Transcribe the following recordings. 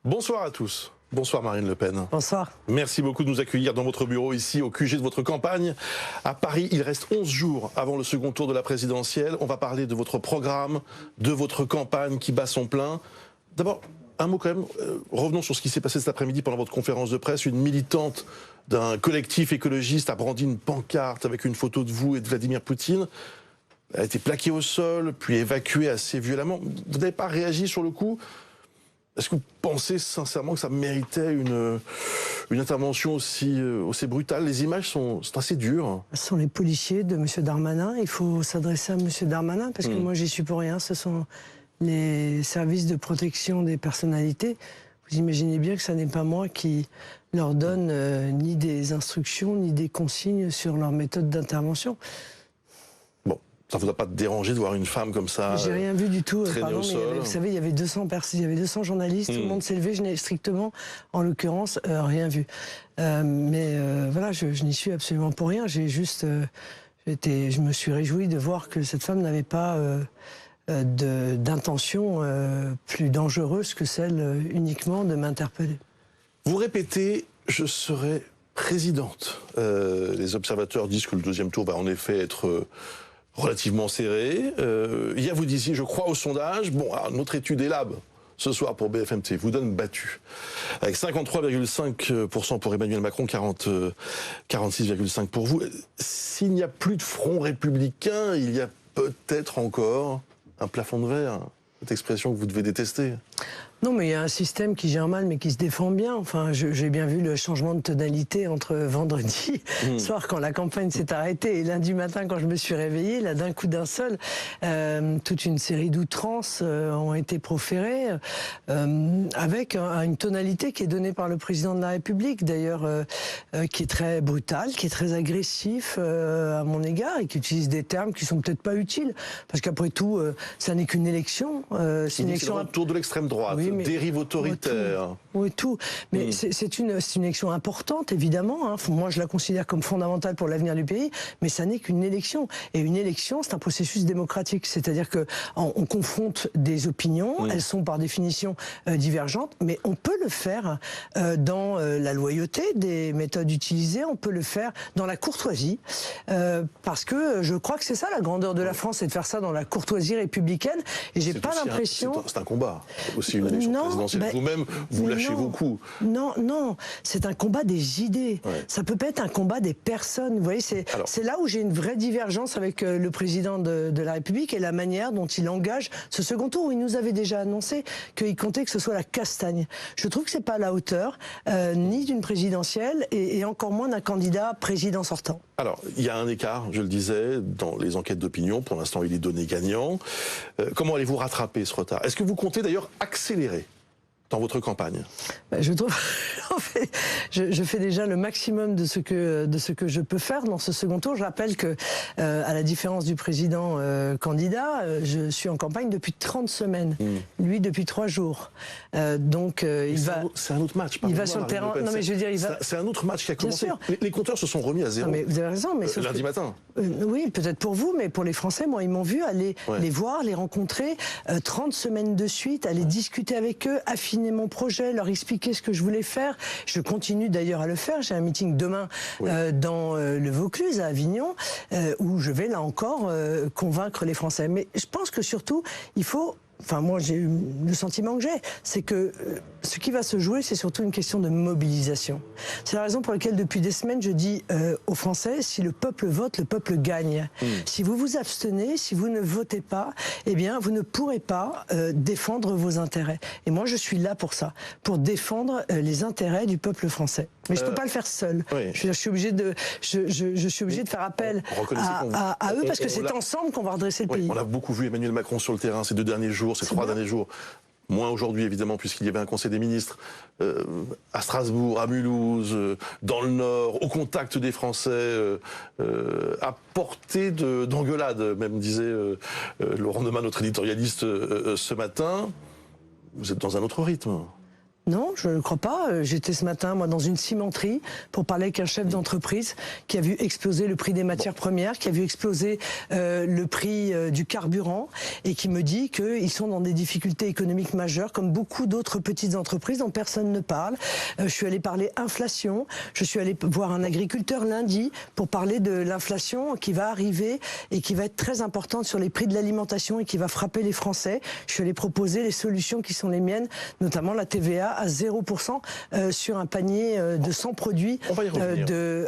Bonsoir à tous. Bonsoir Marine Le Pen. Bonsoir. Merci beaucoup de nous accueillir dans votre bureau ici au QG de votre campagne. À Paris, il reste 11 jours avant le second tour de la présidentielle. On va parler de votre programme, de votre campagne qui bat son plein. D'abord, un mot quand même. Revenons sur ce qui s'est passé cet après-midi pendant votre conférence de presse. Une militante d'un collectif écologiste a brandi une pancarte avec une photo de vous et de Vladimir Poutine. Elle a été plaquée au sol, puis évacuée assez violemment. Vous n'avez pas réagi sur le coup ? Est-ce que vous pensez sincèrement que ça méritait une intervention aussi brutale? Les images sont assez dures. Ce sont les policiers de M. Darmanin. Il faut s'adresser à M. Darmanin parce que moi, j'y suis pour rien. Ce sont les services de protection des personnalités. Vous imaginez bien que ce n'est pas moi qui leur donne ni des instructions, ni des consignes sur leur méthode d'intervention. Ça ne vous a pas dérangé de voir une femme comme ça? J'ai rien vu du tout. Pardon, au sol. Vous savez, il y avait 200 personnes, il y avait 200 journalistes, tout le monde s'est levé. Je n'ai strictement, en l'occurrence, rien vu. Voilà, je n'y suis absolument pour rien. J'ai juste, je me suis réjoui de voir que cette femme n'avait pas d'intention plus dangereuse que celle uniquement de m'interpeller. Vous répétez, je serai présidente. Les observateurs disent que le deuxième tour va en effet être relativement serré. Hier, vous disiez, je crois au sondage. Bon, alors, notre étude ELAB, ce soir pour BFM TV, vous donne battu. Avec 53,5% pour Emmanuel Macron, 46,5% pour vous. S'il n'y a plus de front républicain, il y a peut-être encore un plafond de verre. Cette expression que vous devez détester. Non, mais il y a un système qui gère mal, mais qui se défend bien. Enfin, j'ai bien vu le changement de tonalité entre vendredi soir, quand la campagne s'est arrêtée, et lundi matin, quand je me suis réveillée, là, d'un coup d'un seul, toute une série d'outrances ont été proférées, avec une tonalité qui est donnée par le président de la République, d'ailleurs, qui est très brutale, qui est très agressif à mon égard, et qui utilise des termes qui sont peut-être pas utiles, parce qu'après tout, ça n'est qu'une élection. C'est une élection autour de l'extrême droite. Oui, dérive autoritaire. Oui, tout. Mais c'est une élection importante, évidemment. Hein. Moi, je la considère comme fondamentale pour l'avenir du pays, mais ça n'est qu'une élection. Et une élection, c'est un processus démocratique. C'est-à-dire qu'on confronte des opinions, elles sont par définition divergentes, mais on peut le faire dans la loyauté des méthodes utilisées, on peut le faire dans la courtoisie, parce que je crois que c'est ça la grandeur de la France, c'est de faire ça dans la courtoisie républicaine. Et j'ai pas l'impression... C'est un combat, aussi une élection présidentielle. Vous-même, vous lâchez beaucoup. Non, c'est un combat des idées. Ouais. Ça peut pas être un combat des personnes. Vous voyez, c'est là où j'ai une vraie divergence avec le président de la République et la manière dont il engage ce second tour, où il nous avait déjà annoncé qu'il comptait que ce soit la castagne. Je trouve que c'est pas à la hauteur ni d'une présidentielle et encore moins d'un candidat président sortant. Alors, il y a un écart, je le disais, dans les enquêtes d'opinion. Pour l'instant, il est donné gagnant. Comment allez-vous rattraper ce retard? Est-ce que vous comptez d'ailleurs accélérer dans votre campagne? Je trouve, en fait, je fais déjà le maximum de ce que je peux faire dans ce second tour. Je rappelle que, à la différence du président candidat, je suis en campagne depuis 30 semaines. Lui depuis 3 jours. Donc il va. C'est un autre match. Il va sur le terrain. Non mais je veux dire, il va. C'est un autre match qui a commencé. Les compteurs se sont remis à zéro. Non, mais vous avez raison. Mais lundi matin. Oui, peut-être pour vous, mais pour les Français, moi, ils m'ont vu aller les voir, les rencontrer, 30 semaines de suite, aller discuter avec eux, affiner mon projet, leur expliquer ce que je voulais faire. Je continue d'ailleurs à le faire. J'ai un meeting demain dans le Vaucluse, à Avignon, où je vais là encore convaincre les Français. Mais je pense que surtout, il faut... Enfin, moi, j'ai eu le sentiment que j'ai, c'est que ce qui va se jouer, c'est surtout une question de mobilisation. C'est la raison pour laquelle, depuis des semaines, je dis aux Français, si le peuple vote, le peuple gagne. Si vous vous abstenez, si vous ne votez pas, eh bien, vous ne pourrez pas défendre vos intérêts. Et moi, je suis là pour ça, pour défendre les intérêts du peuple français. Mais je peux pas le faire seul. Je suis obligé de, je suis obligé de faire appel à eux, parce que c'est ensemble qu'on va redresser le pays. On a beaucoup vu Emmanuel Macron sur le terrain ces 2 derniers jours, ces 3 derniers jours. Moins aujourd'hui, évidemment, puisqu'il y avait un conseil des ministres à Strasbourg, à Mulhouse, dans le Nord, au contact des Français, à portée d'engueulade, même disait Laurent Neumann, notre éditorialiste, ce matin. Vous êtes dans un autre rythme. Non, je ne crois pas. J'étais ce matin, moi, dans une cimenterie pour parler avec un chef d'entreprise qui a vu exploser le prix des matières premières, qui a vu exploser le prix du carburant et qui me dit qu'ils sont dans des difficultés économiques majeures, comme beaucoup d'autres petites entreprises dont personne ne parle. Je suis allée parler inflation. Je suis allée voir un agriculteur lundi pour parler de l'inflation qui va arriver et qui va être très importante sur les prix de l'alimentation et qui va frapper les Français. Je suis allée proposer les solutions qui sont les miennes, notamment la TVA à 0% sur un panier de 100 produits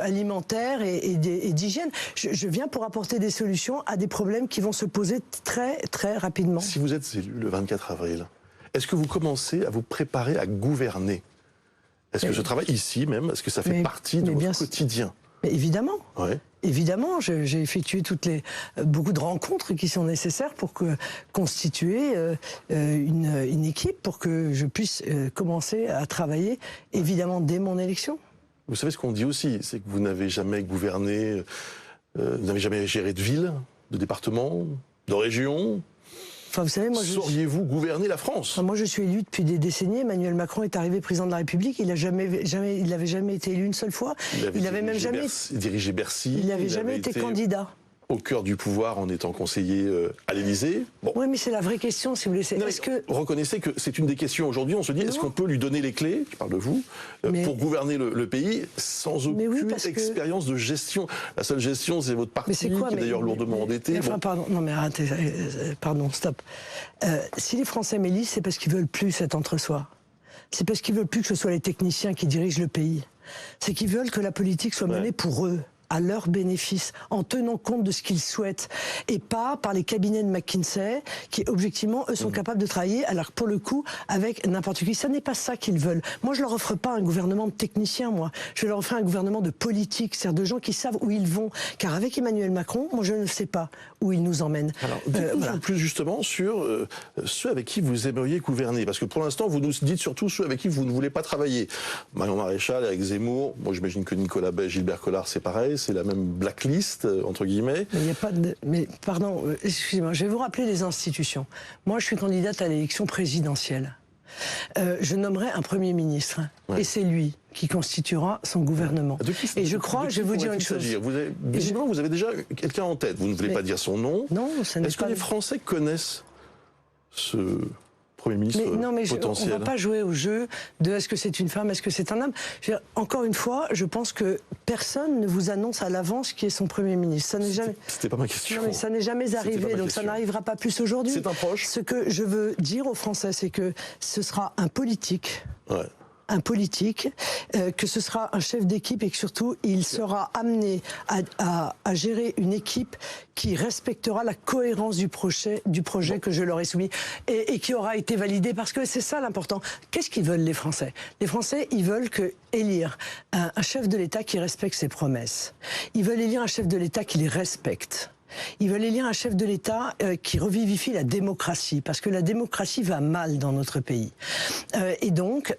alimentaires et d'hygiène. Je viens pour apporter des solutions à des problèmes qui vont se poser très très rapidement. Si vous êtes élu le 24 avril, est-ce que vous commencez à vous préparer à gouverner? Est-ce que ce travail ici même, est-ce que ça fait partie de votre quotidien? Mais évidemment. Ouais. Évidemment, j'ai effectué beaucoup de rencontres qui sont nécessaires pour constituer une équipe, pour que je puisse commencer à travailler, évidemment, dès mon élection. Vous savez ce qu'on dit aussi, c'est que vous n'avez jamais gouverné, vous n'avez jamais géré de ville, de département, de région. Enfin, vous savez, moi, sauriez-vous gouverner la France? Enfin, moi, je suis élu depuis des décennies. Emmanuel Macron est arrivé président de la République. Il n'avait jamais été élu une seule fois. Il avait même jamais dirigé Bercy. Il n'avait jamais été candidat. Au cœur du pouvoir en étant conseiller à l'Élysée. Bon. Oui, mais c'est la vraie question, si vous voulez. Reconnaissez que c'est une des questions aujourd'hui. On se dit, est-ce qu'on peut lui donner les clés, je parle de vous, pour gouverner le pays sans aucune expérience de gestion? La seule gestion, c'est votre parti, qui est d'ailleurs lourdement endetté. Enfin, pardon, non mais arrêtez, pardon, stop. Si les Français m'élisent, c'est parce qu'ils veulent plus cet entre-soi. C'est parce qu'ils veulent plus que ce soit les techniciens qui dirigent le pays. C'est qu'ils veulent que la politique soit menée pour eux, à leur bénéfice, en tenant compte de ce qu'ils souhaitent, et pas par les cabinets de McKinsey, qui, objectivement, eux, sont capables de travailler, alors pour le coup, avec n'importe qui. Ça n'est pas ça qu'ils veulent. Moi, je leur offre pas un gouvernement de techniciens, moi. Je leur offre un gouvernement de politique, c'est-à-dire de gens qui savent où ils vont. Car avec Emmanuel Macron, moi, je ne sais pas où il nous emmène. Alors, dites-nous un peu plus, justement, sur ceux avec qui vous aimeriez gouverner. Parce que, pour l'instant, vous nous dites surtout ceux avec qui vous ne voulez pas travailler. Marion Maréchal, Éric Zemmour, moi, j'imagine que Nicolas Bay, Gilbert Collard, c'est pareil. C'est la même blacklist, entre guillemets. Mais il n'y a pas de... Mais pardon, excusez-moi, je vais vous rappeler les institutions. Moi, je suis candidate à l'élection présidentielle. Je nommerai un Premier ministre. Ouais. Et c'est lui qui constituera son gouvernement. Et je crois, je vais vous dire une chose. Visiblement, vous avez déjà quelqu'un en tête. Vous ne voulez pas dire son nom. Non, ça n'est pas... Est-ce que les Français connaissent ce Premier ministre potentiel? On ne va pas jouer au jeu de est-ce que c'est une femme, est-ce que c'est un homme. Encore une fois, je pense que personne ne vous annonce à l'avance qui est son Premier ministre. Ça n'est jamais. C'était pas ma question. Non, mais ça n'est jamais arrivé, donc ça n'arrivera pas plus aujourd'hui. C'est un proche. Ce que je veux dire aux Français, c'est que ce sera un politique. Ouais. Un politique, que ce sera un chef d'équipe et que surtout il sera amené à gérer une équipe qui respectera la cohérence du projet que je leur ai soumis et qui aura été validé, parce que c'est ça l'important. Qu'est-ce qu'ils veulent les Français? Les Français, ils veulent élire un chef de l'État qui respecte ses promesses. Ils veulent élire un chef de l'État qui les respecte. Ils veulent élire un chef de l'État qui revivifie la démocratie, parce que la démocratie va mal dans notre pays. Et donc,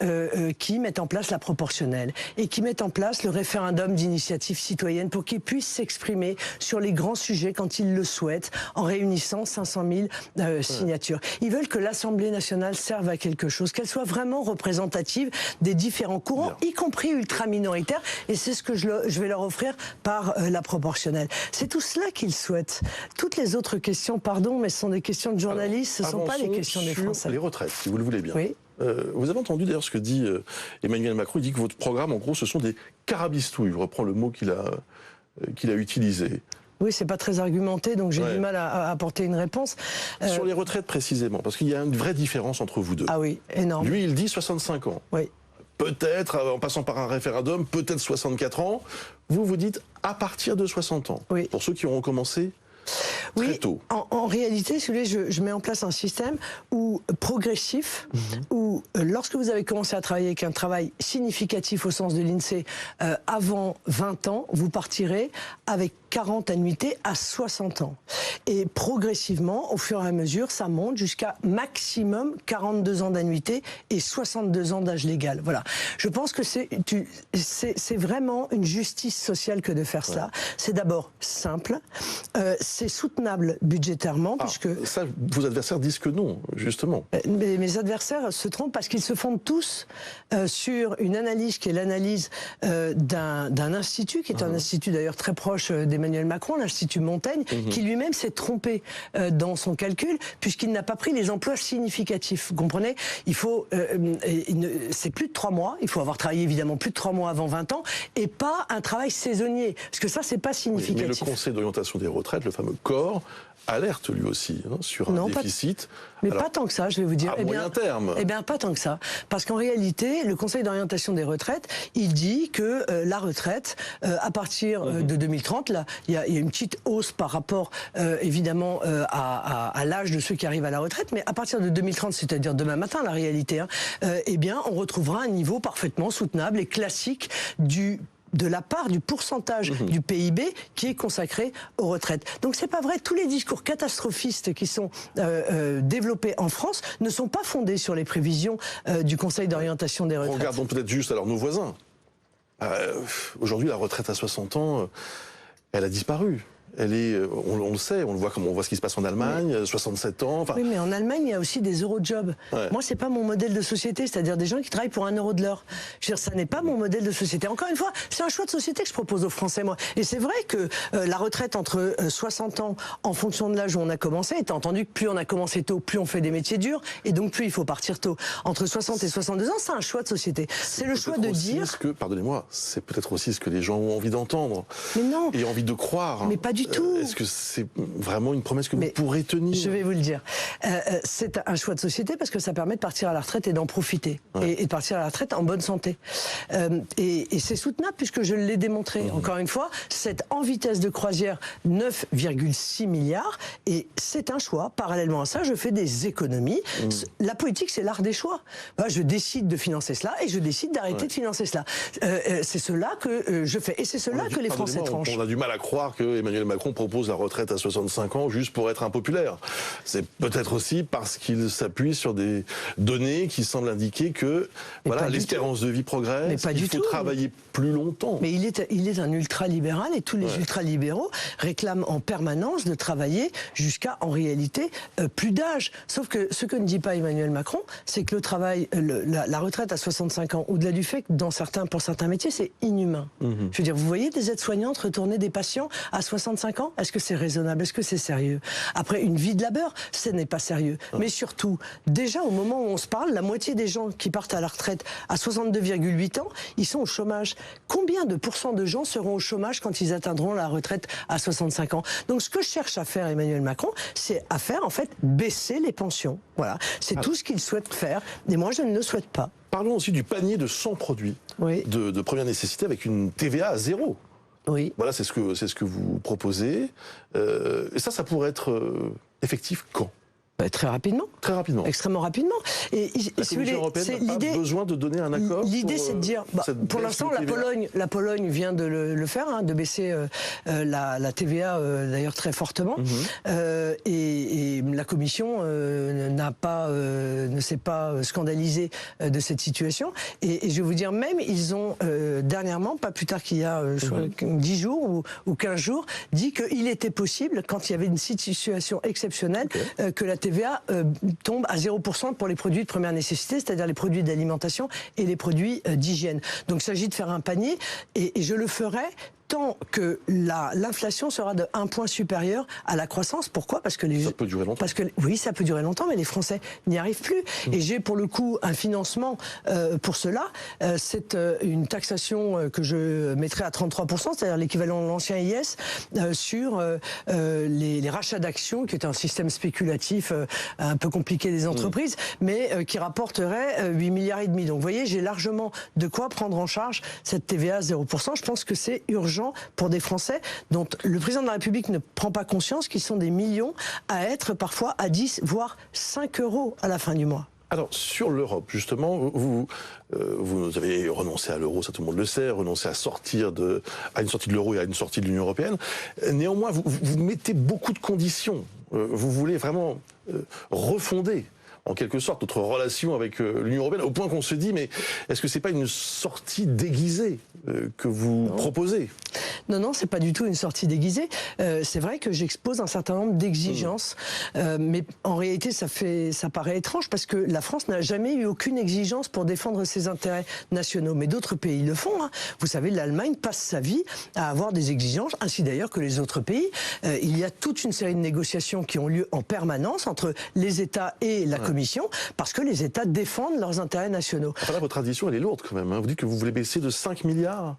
qui met en place la proportionnelle, et qui met en place le référendum d'initiative citoyenne pour qu'ils puissent s'exprimer sur les grands sujets quand ils le souhaitent, en réunissant 500 000 signatures. Ils veulent que l'Assemblée nationale serve à quelque chose, qu'elle soit vraiment représentative des différents courants, y compris ultra-minoritaires, et c'est ce que je vais leur offrir par la proportionnelle. C'est tout cela qu'ils souhaitent. Toutes les autres questions, pardon, mais ce sont des questions de journalistes, ce ne sont pas les questions des Français. Les retraites, si vous le voulez bien. Oui. Vous avez entendu d'ailleurs ce que dit Emmanuel Macron. Il dit que votre programme, en gros, ce sont des carabistouilles. Je reprends le mot qu'il a utilisé. Oui, c'est pas très argumenté, donc j'ai du mal à apporter une réponse. Sur les retraites précisément, parce qu'il y a une vraie différence entre vous deux. Ah oui, énorme. Lui, il dit 65 ans. Oui. Peut-être, en passant par un référendum, peut-être 64 ans. Vous dites à partir de 60 ans. Oui. Pour ceux qui auront commencé très tôt. En réalité, si vous voulez, je mets en place un système progressif, où lorsque vous avez commencé à travailler avec un travail significatif au sens de l'INSEE avant 20 ans, vous partirez avec 40 annuités à 60 ans. Et progressivement, au fur et à mesure, ça monte jusqu'à maximum 42 ans d'annuité et 62 ans d'âge légal. Voilà. Je pense que c'est vraiment une justice sociale que de faire cela. C'est d'abord simple, c'est soutenable budgétairement, puisque... Ça, vos adversaires disent que non, justement. Mes adversaires se trompent parce qu'ils se fondent tous sur une analyse qui est l'analyse d'un institut, qui est un institut d'ailleurs très proche d'Emmanuel Macron, l'Institut Montaigne, qui lui-même s'est trompé dans son calcul, puisqu'il n'a pas pris les emplois significatifs. Vous comprenez? Il faut, c'est plus de 3 mois, il faut avoir travaillé évidemment plus de 3 mois avant 20 ans, et pas un travail saisonnier, parce que ça, c'est pas significatif. Mais le Conseil d'orientation des retraites, le fameux corps, alerte lui aussi sur un déficit. Mais pas tant que ça, je vais vous dire. À moyen terme. Eh bien, pas tant que ça. Parce qu'en réalité, le Conseil d'orientation des retraites, il dit que la retraite, à partir de 2030, là, il y a une petite hausse par rapport, évidemment, à l'âge de ceux qui arrivent à la retraite, mais à partir de 2030, c'est-à-dire demain matin, la réalité, eh bien, on retrouvera un niveau parfaitement soutenable et classique de la part du pourcentage du PIB qui est consacré aux retraites. Donc c'est pas vrai, tous les discours catastrophistes qui sont développés en France ne sont pas fondés sur les prévisions du Conseil d'orientation des retraites. Regardons peut-être juste alors nos voisins. Aujourd'hui, la retraite à 60 ans, elle a disparu. Elle est, on le sait, on le voit comme on voit ce qui se passe en Allemagne, 67 ans. Oui, mais en Allemagne, il y a aussi des eurojobs. Ouais. Moi, c'est pas mon modèle de société, c'est-à-dire des gens qui travaillent pour 1 euro de l'heure. Je veux dire, ça n'est pas mon modèle de société. Encore une fois, c'est un choix de société que je propose aux Français, moi. Et c'est vrai que la retraite entre 60 ans, en fonction de l'âge où on a commencé, étant entendu que plus on a commencé tôt, plus on fait des métiers durs, et donc plus il faut partir tôt. Entre 60 et 62 ans, c'est un choix de société. C'est le choix de dire... Pardonnez-moi, c'est peut-être aussi ce que les gens ont envie d'entendre. Mais non. Et envie de croire. Mais pas du tout. Est-ce que c'est vraiment une promesse que vous pourrez tenir? Je vais vous le dire. C'est un choix de société parce que ça permet de partir à la retraite et d'en profiter. Et de partir à la retraite en bonne santé. Et c'est soutenable puisque je l'ai démontré. Encore une fois, c'est en vitesse de croisière 9,6 milliards. Et c'est un choix. Parallèlement à ça, je fais des économies. La politique, c'est l'art des choix. Je décide de financer cela et je décide d'arrêter de financer cela. C'est cela que je fais. Et c'est cela que les Français tranchent. On a du mal à croire que Emmanuel Macron propose la retraite à 65 ans juste pour être impopulaire. C'est peut-être aussi parce qu'il s'appuie sur des données qui semblent indiquer que voilà, l'espérance de vie progresse, mais pas il faut travailler plus longtemps. Mais il est un ultra-libéral et tous les ultra-libéraux réclament en permanence de travailler jusqu'à, en réalité, plus d'âge. Sauf que ce que ne dit pas Emmanuel Macron, c'est que le travail, la retraite à 65 ans, au-delà du fait que pour certains métiers, c'est inhumain. Je veux dire, vous voyez des aides-soignantes retourner des patients à 65 ans? Est-ce que c'est raisonnable? Est-ce que c'est sérieux? Après, une vie de labeur, ce n'est pas sérieux. Mais surtout, déjà au moment où on se parle, la moitié des gens qui partent à la retraite à 62,8 ans, ils sont au chômage. Combien de pourcents de gens seront au chômage quand ils atteindront la retraite à 65 ans? Donc ce que cherche à faire Emmanuel Macron, c'est à faire en fait baisser les pensions. Voilà, c'est tout ce qu'il souhaite faire. Et moi, je ne le souhaite pas. Parlons aussi du panier de 100 produits de première nécessité avec une TVA à 0. Oui. Voilà, c'est ce que vous proposez. Et ça pourrait être effectif quand? Très rapidement. Très rapidement. Extrêmement rapidement. Et la Commission européenne n'a pas besoin de donner un accord? L'idée, c'est de dire... pour l'instant, la Pologne vient de le faire, de baisser la TVA, d'ailleurs, très fortement. Et la Commission ne s'est pas scandalisée de cette situation. Et je vais vous dire, même, ils ont dernièrement, pas plus tard qu'il y a 10 jours ou 15 jours, dit qu'il était possible, quand il y avait une situation exceptionnelle, que la TVA tombe à 0% pour les produits de première nécessité, c'est-à-dire les produits d'alimentation et les produits d'hygiène. Donc il s'agit de faire un panier et je le ferai tant que l'inflation sera de 1 point supérieur à la croissance. Pourquoi? Parce que ça peut durer longtemps. Oui, ça peut durer longtemps, mais les Français n'y arrivent plus. Et j'ai pour le coup un financement pour cela. C'est une taxation que je mettrai à 33%, c'est-à-dire l'équivalent de l'ancien IS, sur les rachats d'actions, qui est un système spéculatif un peu compliqué des entreprises, mais qui rapporterait 8,5 milliards. Donc vous voyez, j'ai largement de quoi prendre en charge cette TVA à 0%. Je pense que c'est urgent pour des Français dont le président de la République ne prend pas conscience qu'ils sont des millions à être parfois à 10, voire 5 euros à la fin du mois. Alors, sur l'Europe, justement, vous avez renoncé à l'euro, ça tout le monde le sait, renoncé à une sortie de l'euro et à une sortie de l'Union européenne. Néanmoins, vous mettez beaucoup de conditions. Vous voulez vraiment refonder en quelque sorte notre relation avec l'Union européenne, au point qu'on se dit, mais est-ce que c'est pas une sortie déguisée que vous proposez? Non, c'est pas du tout une sortie déguisée. C'est vrai que j'expose un certain nombre d'exigences, mais en réalité, ça paraît étrange parce que la France n'a jamais eu aucune exigence pour défendre ses intérêts nationaux. Mais d'autres pays le font. Hein. Vous savez, l'Allemagne passe sa vie à avoir des exigences, ainsi d'ailleurs que les autres pays. Il y a toute une série de négociations qui ont lieu en permanence entre les États et la Commission, parce que les États défendent leurs intérêts nationaux. Enfin là, votre tradition, elle est lourde quand même. Hein. Vous dites que vous voulez baisser de 5 milliards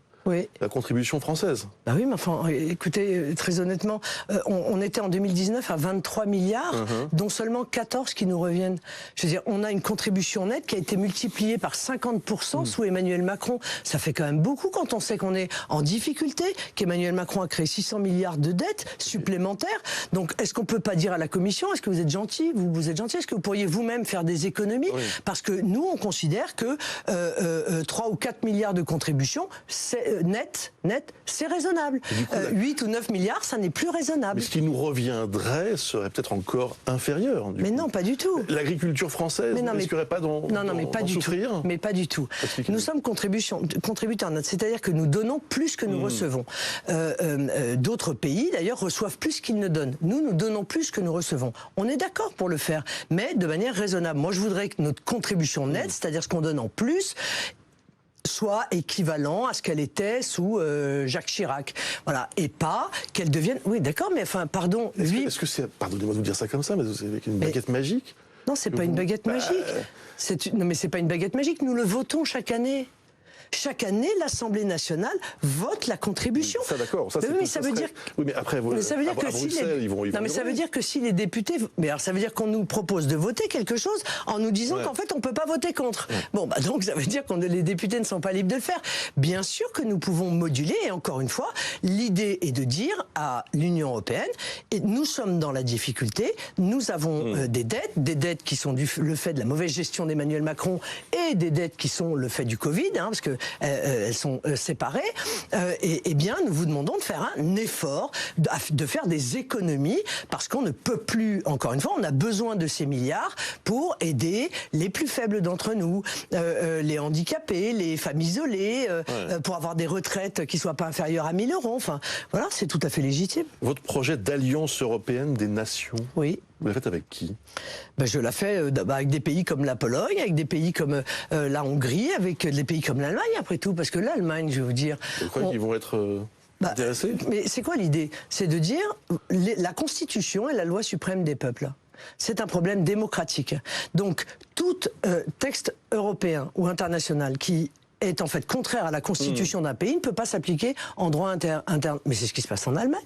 la contribution française. Bah oui, mais enfin, écoutez, très honnêtement, on était en 2019 à 23 milliards, dont seulement 14 qui nous reviennent. Je veux dire, on a une contribution nette qui a été multipliée par 50% sous Emmanuel Macron. Ça fait quand même beaucoup quand on sait qu'on est en difficulté, qu'Emmanuel Macron a créé 600 milliards de dettes supplémentaires. Donc, est-ce qu'on peut pas dire à la Commission, est-ce que vous êtes gentil, vous êtes gentil, est-ce que vous pourriez vous-même faire des économies? Parce que nous, on considère que 3 ou 4 milliards de contribution, net, c'est raisonnable. Coup, 8 ou 9 milliards, ça n'est plus raisonnable. Mais ce qui nous reviendrait serait peut-être encore inférieur. Mais non, pas du tout. L'agriculture française ne risquerait pas d'en souffrir? Mais pas du tout. Nous sommes contributeurs nets, c'est-à-dire que nous donnons plus que nous recevons. D'autres pays, d'ailleurs, reçoivent plus qu'ils ne donnent. Nous donnons plus que nous recevons. On est d'accord pour le faire, mais de manière raisonnable. Moi, je voudrais que notre contribution nette, c'est-à-dire ce qu'on donne en plus, soit équivalent à ce qu'elle était sous Jacques Chirac. Voilà. Et pas qu'elle devienne... Oui, d'accord, mais enfin, pardon... Est-ce que c'est... Pardonnez-moi de vous dire ça comme ça, mais c'est avec une baguette magique? Non, c'est pas une baguette magique. Non, mais c'est pas une baguette magique. Nous le votons chaque année. Chaque année, l'Assemblée nationale vote la contribution. Ça, d'accord. Ça, mais ça veut dire. Oui, mais après, ça veut dire que si ça veut dire que si les députés, mais alors ça veut dire qu'on nous propose de voter quelque chose en nous disant qu'en fait on peut pas voter contre. Bon, bah donc ça veut dire que les députés ne sont pas libres de le faire. Bien sûr que nous pouvons moduler. Et encore une fois, l'idée est de dire à l'Union européenne, et nous sommes dans la difficulté. Nous avons des dettes qui sont le fait de la mauvaise gestion d'Emmanuel Macron et des dettes qui sont le fait du Covid, parce que elles sont séparées, et bien nous vous demandons de faire un effort, de faire des économies, parce qu'on ne peut plus, encore une fois, on a besoin de ces milliards pour aider les plus faibles d'entre nous, les handicapés, les femmes isolées, pour avoir des retraites qui soient pas inférieures à 1 000 €. Enfin, voilà, c'est tout à fait légitime. Votre projet d'alliance européenne des nations, oui. Vous la faites avec qui? Je la fais avec des pays comme la Pologne, avec des pays comme la Hongrie, avec des pays comme l'Allemagne, après tout, parce que l'Allemagne, je vais vous dire... Vous croyez qu'ils vont être intéressés? Mais c'est quoi l'idée? C'est de dire la Constitution est la loi suprême des peuples. C'est un problème démocratique. Donc, tout texte européen ou international qui est en fait contraire à la Constitution d'un pays ne peut pas s'appliquer en droit interne. Mais c'est ce qui se passe en Allemagne.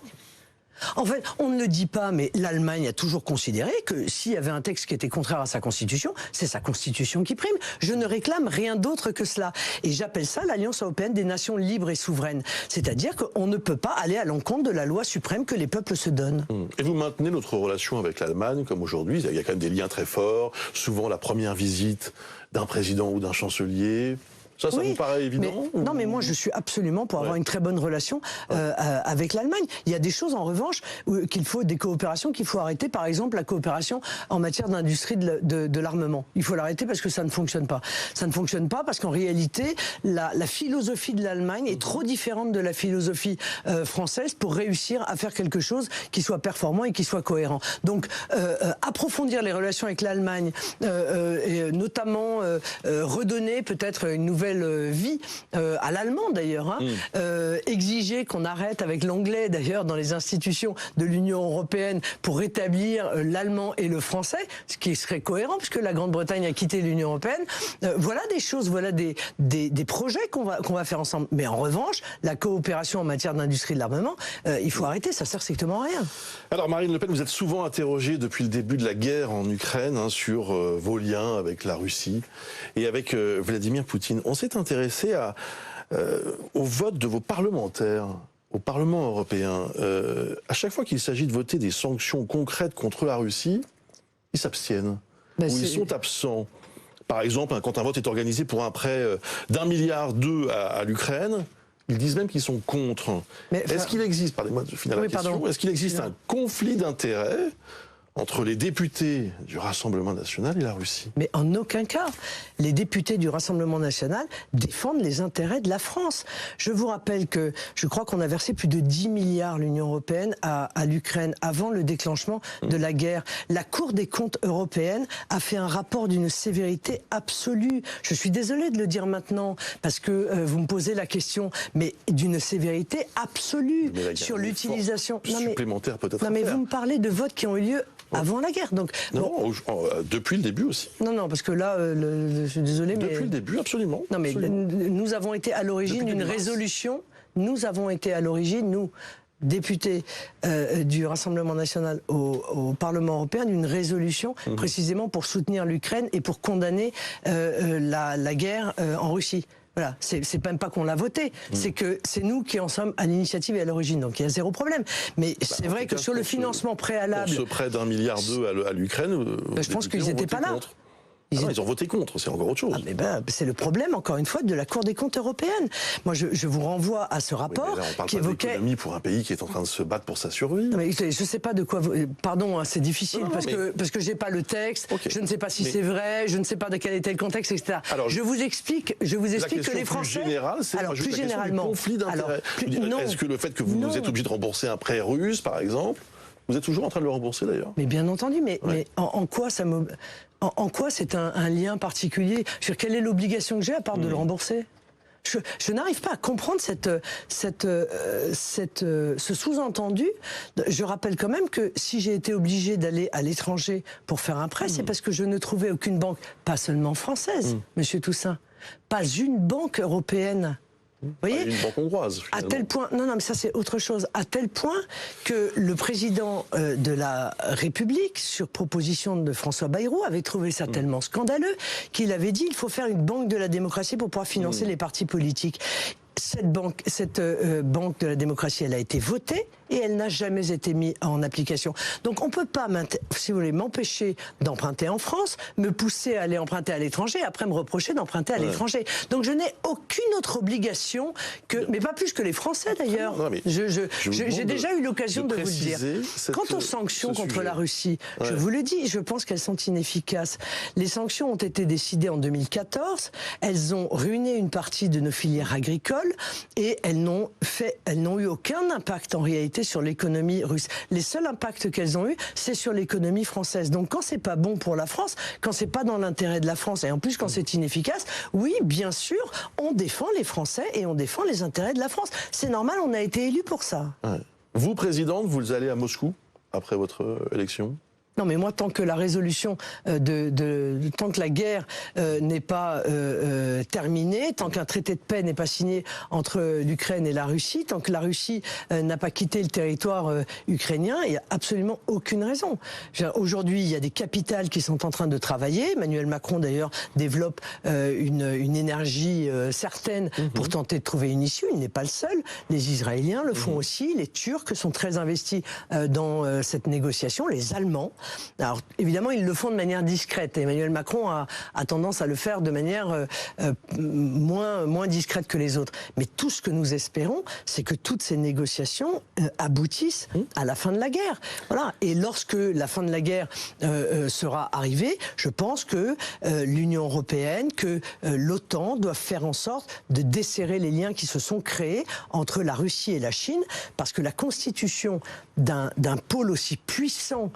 En fait, on ne le dit pas, mais l'Allemagne a toujours considéré que s'il y avait un texte qui était contraire à sa Constitution, c'est sa Constitution qui prime. Je ne réclame rien d'autre que cela. Et j'appelle ça l'Alliance européenne des nations libres et souveraines. C'est-à-dire qu'on ne peut pas aller à l'encontre de la loi suprême que les peuples se donnonnent. Et vous maintenez notre relation avec l'Allemagne, comme aujourd'hui, il y a quand même des liens très forts, souvent la première visite d'un président ou d'un chancelier... Ça vous paraît évident? Non, mais moi, je suis absolument pour avoir une très bonne relation avec l'Allemagne. Il y a des choses, en revanche, des coopérations qu'il faut arrêter. Par exemple, la coopération en matière d'industrie de l'armement. Il faut l'arrêter parce que ça ne fonctionne pas. Ça ne fonctionne pas parce qu'en réalité, la philosophie de l'Allemagne est trop différente de la philosophie française pour réussir à faire quelque chose qui soit performant et qui soit cohérent. Donc, approfondir les relations avec l'Allemagne, et notamment redonner peut-être une nouvelle vie à l'allemand d'ailleurs, exiger qu'on arrête avec l'anglais d'ailleurs dans les institutions de l'Union européenne pour rétablir l'allemand et le français, ce qui serait cohérent puisque la Grande-Bretagne a quitté l'Union européenne. Voilà des choses, voilà des projets qu'on va faire ensemble. Mais en revanche, la coopération en matière d'industrie de l'armement, il faut arrêter, ça sert strictement à rien. Alors Marine Le Pen, vous êtes souvent interrogée depuis le début de la guerre en Ukraine sur vos liens avec la Russie et avec Vladimir Poutine. On s'est intéressé au vote de vos parlementaires au Parlement européen. À chaque fois qu'il s'agit de voter des sanctions concrètes contre la Russie, ils s'abstiennent ou ils sont absents. par exemple, quand un vote est organisé pour un prêt d'1,2 milliard à l'Ukraine, ils disent même qu'ils sont contre. Est-ce qu'il existe, pardonnez-moi de finir la question, est-ce qu'il existe un conflit d'intérêts entre les députés du Rassemblement national et la Russie? Mais en aucun cas. Les députés du Rassemblement national défendent les intérêts de la France. Je vous rappelle que je crois qu'on a versé plus de 10 milliards l'Union européenne à l'Ukraine avant le déclenchement de la guerre. La Cour des comptes européenne a fait un rapport d'une sévérité absolue. Je suis désolée de le dire maintenant parce que vous me posez la question, mais d'une sévérité absolue sur l'utilisation supplémentaire peut-être. Non mais vous me parlez de votes qui ont eu lieu avant la guerre, donc non, depuis le début aussi. Non, parce que là, je suis désolé, mais depuis le début, absolument. Non, mais absolument. Nous avons été à l'origine d'une résolution. Nous avons été à l'origine, nous, députés du Rassemblement national au Parlement européen, d'une résolution précisément pour soutenir l'Ukraine et pour condamner la guerre en Russie. Voilà, c'est même pas qu'on l'a voté, c'est que c'est nous qui en sommes à l'initiative et à l'origine, donc il y a zéro problème. Mais c'est vrai que sur le financement préalable... Pour ce prêt d'1,2 milliard à l'Ukraine... je pense qu'ils n'étaient pas là. Ils ont voté contre, c'est encore autre chose. C'est le problème, encore une fois, de la Cour des comptes européenne. Moi, je vous renvoie à ce rapport qui évoquait... d'économie pour un pays qui est en train de se battre pour sa survie. Non, mais je ne sais pas de quoi vous... Pardon, c'est difficile, parce que je n'ai pas le texte, je ne sais pas si c'est vrai, je ne sais pas de quel était le contexte, etc. Alors, je vous explique que les Français... Plus généralement, conflit d'intérêts. Est-ce que le fait que vous êtes obligé de rembourser un prêt russe, par exemple, vous êtes toujours en train de le rembourser d'ailleurs? Mais bien entendu, mais en quoi ça me... En quoi c'est un lien particulier? Quelle est l'obligation que j'ai à part de le rembourser? Je n'arrive pas à comprendre ce sous-entendu. Je rappelle quand même que si j'ai été obligé d'aller à l'étranger pour faire un prêt, c'est parce que je ne trouvais aucune banque, pas seulement française, Monsieur Toussaint, pas une banque européenne. Vous voyez, une banque hongroise. À tel point, non, mais ça c'est autre chose. À tel point que le président de la République, sur proposition de François Bayrou, avait trouvé ça tellement scandaleux qu'il avait dit il faut faire une banque de la démocratie pour pouvoir financer les partis politiques. Cette banque de la démocratie, elle a été votée et elle n'a jamais été mise en application. Donc on ne peut pas, si vous voulez, m'empêcher d'emprunter en France, me pousser à aller emprunter à l'étranger, après me reprocher d'emprunter à l'étranger. Donc je n'ai aucune autre obligation mais pas plus que les Français d'ailleurs. J'ai déjà eu l'occasion de vous le dire. Quant aux sanctions contre la Russie, je vous le dis, je pense qu'elles sont inefficaces. Les sanctions ont été décidées en 2014, elles ont ruiné une partie de nos filières agricoles, et elles n'ont eu aucun impact en réalité sur l'économie russe. Les seuls impacts qu'elles ont eu, c'est sur l'économie française. Donc quand c'est pas bon pour la France, quand c'est pas dans l'intérêt de la France, et en plus quand c'est inefficace, oui, bien sûr, on défend les Français et on défend les intérêts de la France. C'est normal, on a été élus pour ça. Vous, présidente, vous allez à Moscou après votre élection? Non, mais moi, tant que la résolution, tant que la guerre n'est pas terminée, tant qu'un traité de paix n'est pas signé entre l'Ukraine et la Russie, tant que la Russie n'a pas quitté le territoire ukrainien, il n'y a absolument aucune raison. Aujourd'hui, il y a des capitales qui sont en train de travailler. Emmanuel Macron, d'ailleurs, développe une énergie certaine pour tenter de trouver une issue. Il n'est pas le seul. Les Israéliens le font aussi. Les Turcs sont très investis dans cette négociation. Les Allemands. Alors, évidemment, ils le font de manière discrète. Emmanuel Macron a tendance à le faire de manière moins discrète que les autres. Mais tout ce que nous espérons, c'est que toutes ces négociations aboutissent à la fin de la guerre. Voilà. Et lorsque la fin de la guerre sera arrivée, je pense que l'Union européenne, que l'OTAN doivent faire en sorte de desserrer les liens qui se sont créés entre la Russie et la Chine, parce que la constitution d'un pôle aussi puissant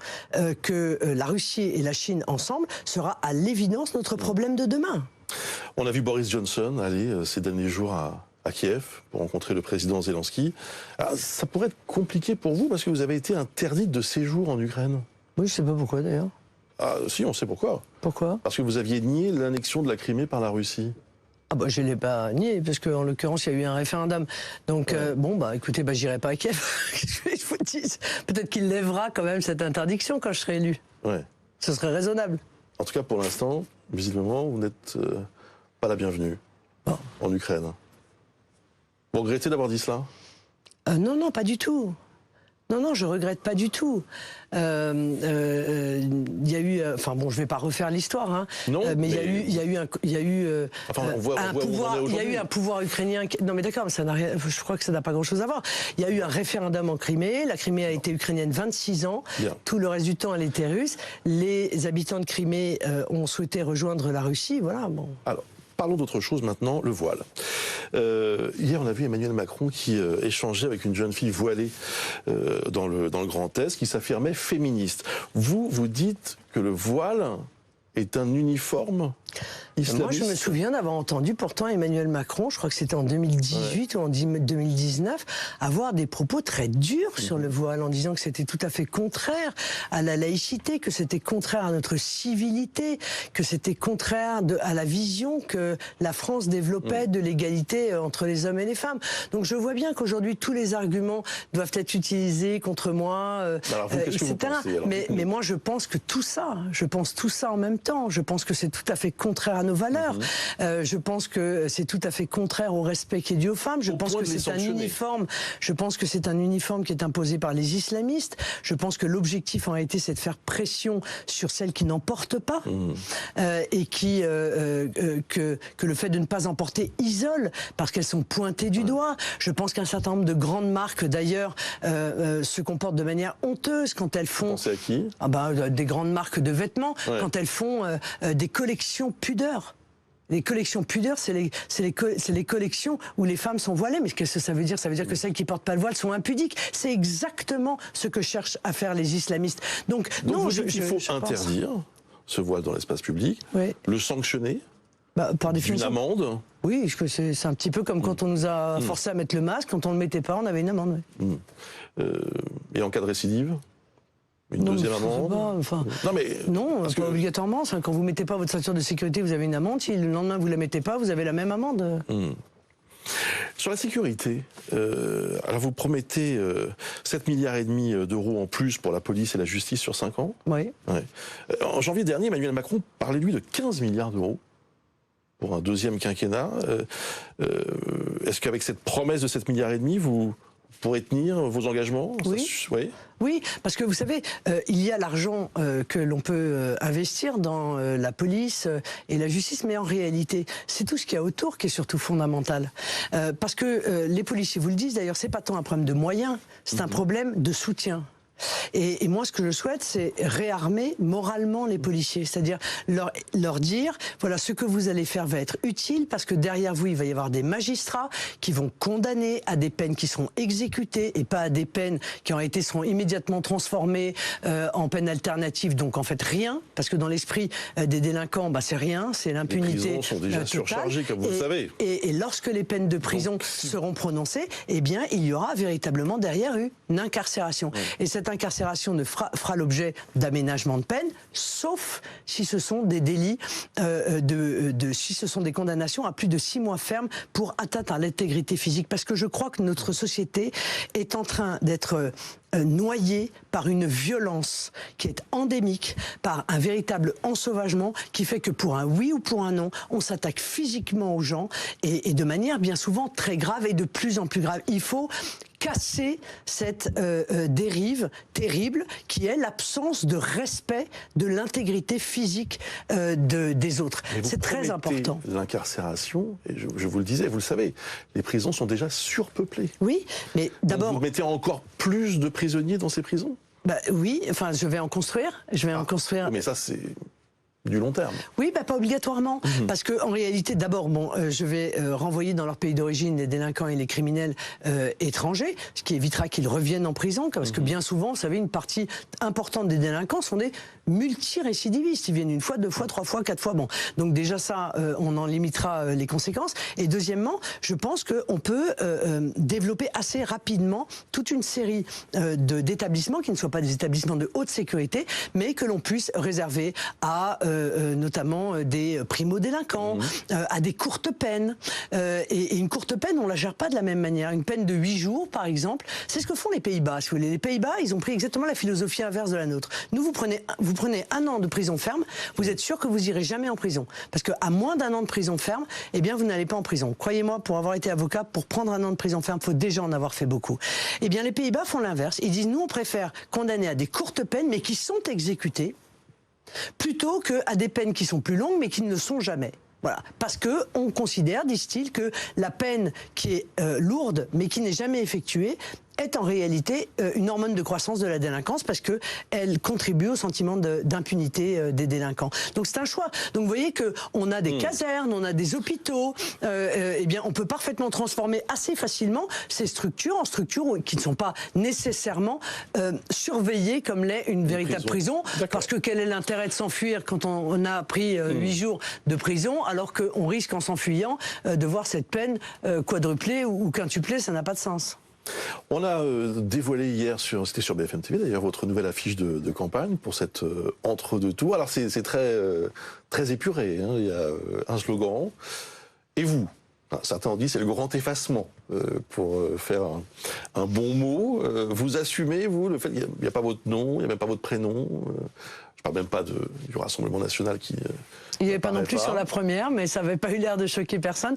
que la Russie et la Chine ensemble sera à l'évidence notre problème de demain. On a vu Boris Johnson aller ces derniers jours à Kiev pour rencontrer le président Zelensky. Alors, ça pourrait être compliqué pour vous parce que vous avez été interdite de séjour en Ukraine. Oui, je ne sais pas pourquoi d'ailleurs. Ah si, on sait pourquoi. Pourquoi? Parce que vous aviez nié l'annexion de la Crimée par la Russie. Ah bah, je ne l'ai pas nié, parce qu'en l'occurrence, il y a eu un référendum. Donc, écoutez, j'irai pas à Kiev. Qu'est-ce que je vous dis? Peut-être qu'il lèvera quand même cette interdiction quand je serai élu. Ouais. Ce serait raisonnable. En tout cas, pour l'instant, visiblement, vous n'êtes pas la bienvenue en Ukraine. Vous regrettez d'avoir dit cela? Non, pas du tout. Non, non, je regrette pas du tout. Il y a eu, enfin bon, je vais pas refaire l'histoire, hein, mais il y a eu un pouvoir ukrainien. Non, mais d'accord, ça n'a rien. Je crois que ça n'a pas grand-chose à voir. Il y a eu un référendum en Crimée. La Crimée a été ukrainienne 26 ans. Bien. Tout le reste du temps, elle était russe. Les habitants de Crimée ont souhaité rejoindre la Russie. Voilà. Bon. Alors. Parlons d'autre chose maintenant, le voile. Hier, on a vu Emmanuel Macron qui échangeait avec une jeune fille voilée dans le Grand Est, qui s'affirmait féministe. Vous dites que le voile est un uniforme islamiste. Moi, je me souviens d'avoir entendu pourtant Emmanuel Macron, je crois que c'était en 2018 ou en 2019, avoir des propos très durs sur le voile, en disant que c'était tout à fait contraire à la laïcité, que c'était contraire à notre civilité, que c'était contraire à la vision que la France développait de l'égalité entre les hommes et les femmes. Donc je vois bien qu'aujourd'hui, tous les arguments doivent être utilisés contre moi, alors vous, qu'est-ce que vous pensez, alors, mais moi, je pense que tout ça, en même temps. Je pense que c'est tout à fait contraire à nos valeurs. Je pense que c'est tout à fait contraire au respect qui est dû aux femmes. Je pense que c'est un uniforme. Je pense que c'est un uniforme qui est imposé par les islamistes. Je pense que l'objectif en réalité, c'est de faire pression sur celles qui n'en portent pas et qui que le fait de ne pas en porter isole parce qu'elles sont pointées du doigt. Je pense qu'un certain nombre de grandes marques d'ailleurs se comportent de manière honteuse quand elles font. Vous pensez à qui ? Des grandes marques de vêtements quand elles font des collections pudeur. Les collections pudeur, c'est les collections où les femmes sont voilées. Mais qu'est-ce que ça veut dire ? Ça veut dire que celles qui portent pas le voile sont impudiques. C'est exactement ce que cherchent à faire les islamistes. Donc non, il faut interdire ce voile dans l'espace public, le sanctionner. Par définition. Une amende. Oui, c'est un petit peu comme quand on nous a forcé à mettre le masque. Quand on ne le mettait pas, on avait une amende. Et en cas de récidive ? Une deuxième amende. Non, pas obligatoirement. Quand vous ne mettez pas votre ceinture de sécurité, vous avez une amende. Si le lendemain vous ne la mettez pas, vous avez la même amende. Sur la sécurité, alors vous promettez 7,5 milliards d'euros en plus pour la police et la justice sur 5 ans. Oui. En janvier dernier, Emmanuel Macron parlait lui de 15 milliards d'euros pour un deuxième quinquennat. Est-ce qu'avec cette promesse de 7,5 milliards, vous pourrez tenir vos engagements ? Oui, parce que vous savez, il y a l'argent que l'on peut investir dans la police et la justice, mais en réalité, c'est tout ce qu'il y a autour qui est surtout fondamental. Parce que les policiers vous le disent, d'ailleurs, c'est pas tant un problème de moyens, c'est un problème de soutien. Et moi, ce que je souhaite, c'est réarmer moralement les policiers, c'est-à-dire leur dire, voilà, ce que vous allez faire va être utile parce que derrière vous, il va y avoir des magistrats qui vont condamner à des peines qui seront exécutées et pas à des peines qui seront immédiatement transformées en peines alternatives. Donc en fait rien, parce que dans l'esprit des délinquants, c'est rien, c'est l'impunité. Les prisons sont déjà surchargées, comme vous le savez. Et lorsque les peines de prison seront prononcées, eh bien, il y aura véritablement derrière une incarcération. Et cette incarcération ne fera l'objet d'aménagement de peine, sauf si ce sont des délits, si ce sont des condamnations à plus de 6 mois ferme pour atteinte à l'intégrité physique. Parce que je crois que notre société est en train d'être noyée par une violence qui est endémique, par un véritable ensauvagement qui fait que pour un oui ou pour un non, on s'attaque physiquement aux gens et de manière bien souvent très grave et de plus en plus grave. Il faut casser cette dérive terrible qui est l'absence de respect de l'intégrité physique des autres. C'est très important. L'incarcération, et je vous le disais, vous le savez, les prisons sont déjà surpeuplées. Oui, mais d'abord... Vous mettez encore plus de prisonniers dans ces prisons ? Oui, enfin, je vais en construire. En construire. Mais ça, c'est du long terme. Oui, pas obligatoirement. Parce que en réalité, d'abord, je vais renvoyer dans leur pays d'origine les délinquants et les criminels étrangers, ce qui évitera qu'ils reviennent en prison, parce que bien souvent, vous savez, une partie importante des délinquants sont des multirécidivistes. Ils viennent 1 fois, 2 fois, 3 fois, 4 fois. Donc déjà ça, on en limitera les conséquences. Et deuxièmement, je pense qu'on peut développer assez rapidement toute une série d'établissements qui ne soient pas des établissements de haute sécurité, mais que l'on puisse réserver à notamment des primo-délinquants, à des courtes peines. Et une courte peine, on la gère pas de la même manière. Une peine de 8 jours, par exemple, c'est ce que font les Pays-Bas. Si vous voulez. Les Pays-Bas, ils ont pris exactement la philosophie inverse de la nôtre. Nous, vous prenez 1 an de prison ferme, vous êtes sûr que vous irez jamais en prison. Parce qu'à moins d'1 an de prison ferme, eh bien, vous n'allez pas en prison. Croyez-moi, pour avoir été avocat, pour prendre 1 an de prison ferme, il faut déjà en avoir fait beaucoup. Eh bien, les Pays-Bas font l'inverse. Ils disent, nous, on préfère condamner à des courtes peines, mais qui sont exécutées, plutôt qu'à des peines qui sont plus longues, mais qui ne le sont jamais. Voilà, parce que on considère, disent-ils, que la peine qui est lourde, mais qui n'est jamais effectuée, est en réalité une hormone de croissance de la délinquance parce que elle contribue au sentiment d'impunité des délinquants. Donc c'est un choix. Donc vous voyez que on a des casernes, on a des hôpitaux. Eh bien, on peut parfaitement transformer assez facilement ces structures en structures qui ne sont pas nécessairement surveillées comme l'est une véritable prison. Parce que quel est l'intérêt de s'enfuir quand on a pris 8 jours de prison alors qu'on risque en s'enfuyant de voir cette peine quadruplée ou quintuplée, ça n'a pas de sens. On a dévoilé hier, c'était sur BFM TV d'ailleurs, votre nouvelle affiche de campagne pour cette entre-deux-tours. Alors c'est très épuré, hein. Il y a un slogan. Et vous, certains ont dit c'est le grand effacement, pour faire un bon mot. Vous assumez, vous, le fait qu'il n'y a pas votre nom, il n'y a même pas votre prénom. Je parle même pas du Rassemblement National qui... Il n'y avait pas non plus sur la première, mais ça n'avait pas eu l'air de choquer personne.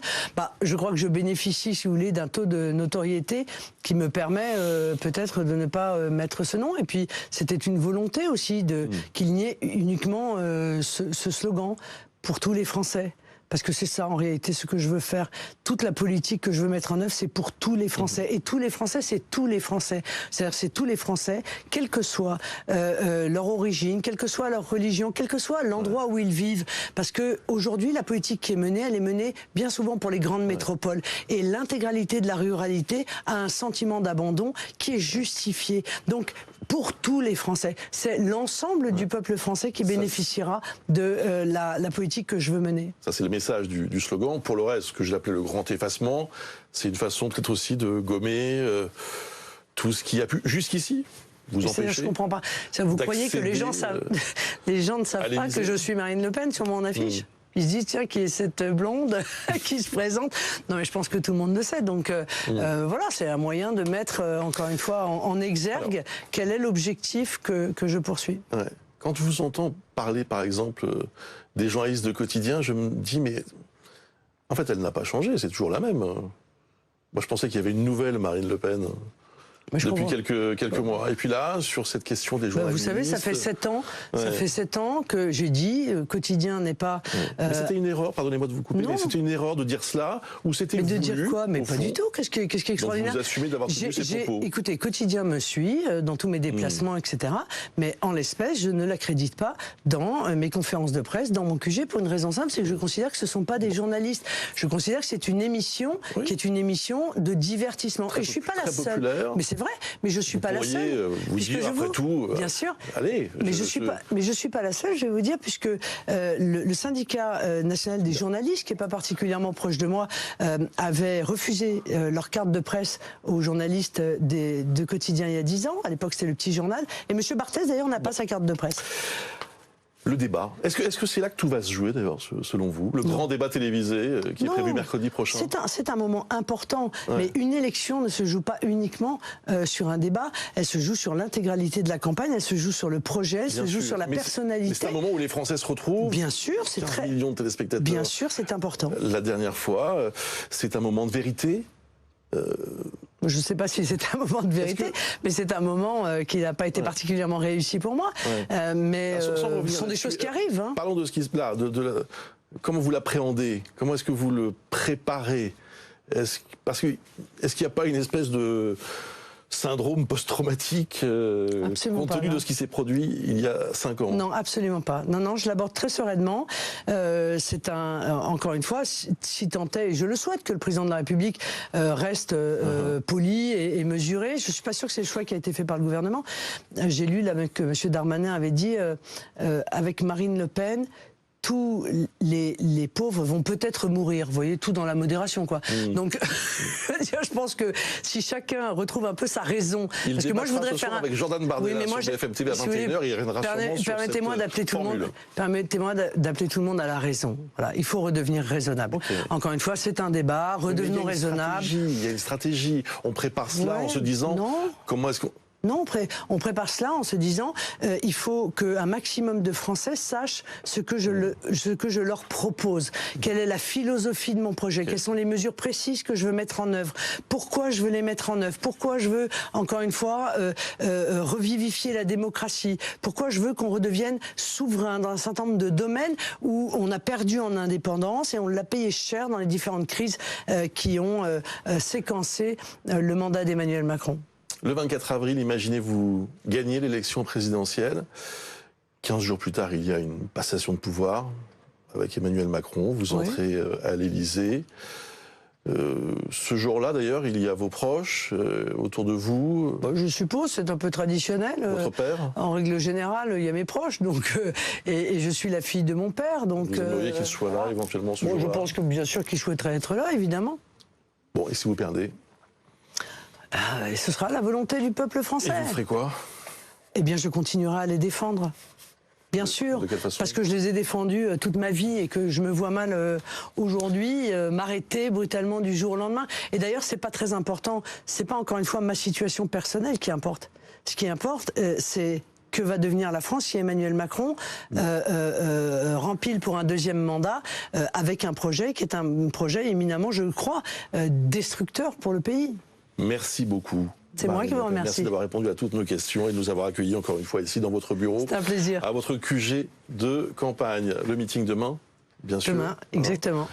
Je crois que je bénéficie, si vous voulez, d'un taux de notoriété qui me permet peut-être de ne pas mettre ce nom. Et puis, c'était une volonté aussi qu'il n'y ait uniquement ce slogan pour tous les Français. Parce que c'est ça, en réalité, ce que je veux faire. Toute la politique que je veux mettre en œuvre, c'est pour tous les Français. Et tous les Français, c'est tous les Français. C'est-à-dire, c'est tous les Français, quelle que soit leur origine, quelle que soit leur religion, quel que soit l'endroit où ils vivent. Parce que aujourd'hui, la politique qui est menée, elle est menée bien souvent pour les grandes métropoles. Et l'intégralité de la ruralité a un sentiment d'abandon qui est justifié. Donc, pour tous les Français, c'est l'ensemble du peuple français qui bénéficiera de la politique que je veux mener. Ça, c'est le message du slogan. Pour le reste, ce que je l'appelais le grand effacement, c'est une façon peut-être aussi de gommer tout ce qui a pu jusqu'ici vous empêcher. Je comprends pas. Vous croyez que les gens savent, les gens ne savent pas que je suis Marine Le Pen sur mon affiche? Ils se disent, tiens, qui est cette blonde qui se présente? Non, mais je pense que tout le monde le sait. Donc, voilà, c'est un moyen de mettre, encore une fois, en exergue quel est l'objectif que je poursuis. Ouais. Quand je vous entends parler, par exemple, des journalistes de quotidien, je me dis, mais en fait, elle n'a pas changé, c'est toujours la même. Moi, je pensais qu'il y avait une nouvelle Marine Le Pen. Depuis quelques mois. Et puis là, sur cette question des journalistes... Vous savez, ça fait 7 ans. Ça fait 7 ans que j'ai dit, quotidien n'est pas... Mais c'était une erreur, pardonnez-moi de vous couper, mais c'était une erreur de dire cela, ou c'était voulu? Mais de dire quoi? Mais pas du tout. Qu'est-ce qui est extraordinaire? Donc vous assumez d'avoir tenu ces propos. Écoutez, quotidien me suit dans tous mes déplacements, etc. Mais en l'espèce, je ne l'accrédite pas dans mes conférences de presse, dans mon QG, pour une raison simple, c'est que je considère que ce ne sont pas des journalistes. Je considère que c'est une émission qui est une émission de divertissement. Et je ne suis pas la seule. Mais c'est vrai, mais je suis pas la seule. Vous dire après tout, bien sûr. Allez. Mais je suis pas la seule. Je vais vous dire, puisque le syndicat national des journalistes, qui est pas particulièrement proche de moi, avait refusé leur carte de presse aux journalistes de quotidien il y a 10 ans. À l'époque, c'était le Petit Journal. Et M. Barthès, d'ailleurs, n'a pas sa carte de presse. Le débat. Est-ce que c'est là que tout va se jouer, d'ailleurs, selon vous? Le grand débat télévisé qui est prévu mercredi prochain? C'est un moment important, mais une élection ne se joue pas uniquement sur un débat, elle se joue sur l'intégralité de la campagne, elle se joue sur le projet, elle se joue sur la personnalité. C'est un moment où les Français se retrouvent. Bien sûr, c'est 15 millions de téléspectateurs. Bien sûr, c'est important. La dernière fois, c'est un moment de vérité. Je ne sais pas si c'est un moment de vérité, mais c'est un moment qui n'a pas été particulièrement réussi pour moi. Mais ce sont des choses qui arrivent. Hein. Parlons de ce qui se passe. Comment vous l'appréhendez? Comment est-ce que vous le préparez? Est-ce qu'il n'y a pas une espèce de syndrome post-traumatique compte tenu de ce qui s'est produit il y a 5 ans? Non, absolument pas. Non, je l'aborde très sereinement. C'est encore une fois, si tant est, et je le souhaite, que le président de la République reste poli et mesuré. Je suis pas sûr que c'est le choix qui a été fait par le gouvernement. J'ai lu là que M. Darmanin avait dit avec Marine Le Pen, tous les pauvres vont peut-être mourir. Vous voyez, tout dans la modération, quoi. Donc, je pense que si chacun retrouve un peu sa raison, parce que moi je voudrais faire avec Jordan Bardella sur BFM TV à 21h, il reviendra sûrement sur permettez-moi d'appeler tout le monde. Permettez-moi d'appeler tout le monde à la raison. Voilà, il faut redevenir raisonnable. Encore une fois, c'est un débat. Redevenons raisonnables. Il y a une stratégie. On prépare cela en se disant comment est-ce qu'on... Non, on prépare cela en se disant il faut qu'un maximum de Français sachent ce que je leur propose. Quelle est la philosophie de mon projet? Quelles sont les mesures précises que je veux mettre en œuvre? Pourquoi je veux les mettre en œuvre? Pourquoi je veux, encore une fois, revivifier la démocratie? Pourquoi je veux qu'on redevienne souverain dans un certain nombre de domaines où on a perdu en indépendance et on l'a payé cher dans les différentes crises qui ont séquencé le mandat d'Emmanuel Macron? Le 24 avril, imaginez-vous gagner l'élection présidentielle. 15 jours plus tard, il y a une passation de pouvoir avec Emmanuel Macron. Vous entrez à l'Élysée. Ce jour-là, d'ailleurs, il y a vos proches autour de vous. Je suppose, c'est un peu traditionnel. Votre père? En règle générale, il y a mes proches, donc et je suis la fille de mon père, donc. Vous aimeriez qu'il soit là, éventuellement, ce jour-là? Je pense que bien sûr qu'il souhaiterait être là, évidemment. Bon, et si vous perdez? Et ce sera la volonté du peuple français. Et vous ferez quoi? Eh bien, je continuerai à les défendre. Bien sûr, de quelle façon? parce que je les ai défendus toute ma vie et que je me vois mal aujourd'hui m'arrêter brutalement du jour au lendemain. Et d'ailleurs, c'est pas très important. C'est pas encore une fois ma situation personnelle qui importe. Ce qui importe, c'est que va devenir la France si Emmanuel Macron rempile pour un deuxième mandat avec un projet qui est un projet éminemment, je le crois, destructeur pour le pays. Merci beaucoup. C'est moi qui vous remercie. Merci d'avoir répondu à toutes nos questions et de nous avoir accueillis encore une fois ici dans votre bureau. C'est un plaisir. À votre QG de campagne. Le meeting demain, bien sûr. Demain, exactement.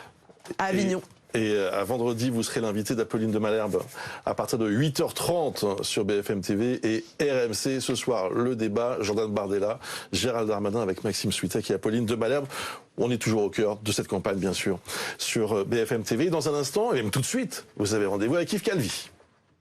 À Avignon. Et à vendredi, vous serez l'invité d'Apolline de Malherbe à partir de 8h30 sur BFM TV et RMC. Ce soir, le débat, Jordan Bardella, Gérald Darmanin avec Maxime Switek et Apolline de Malherbe. On est toujours au cœur de cette campagne, bien sûr, sur BFM TV. Et dans un instant, et même tout de suite, vous avez rendez-vous avec Yves Calvi.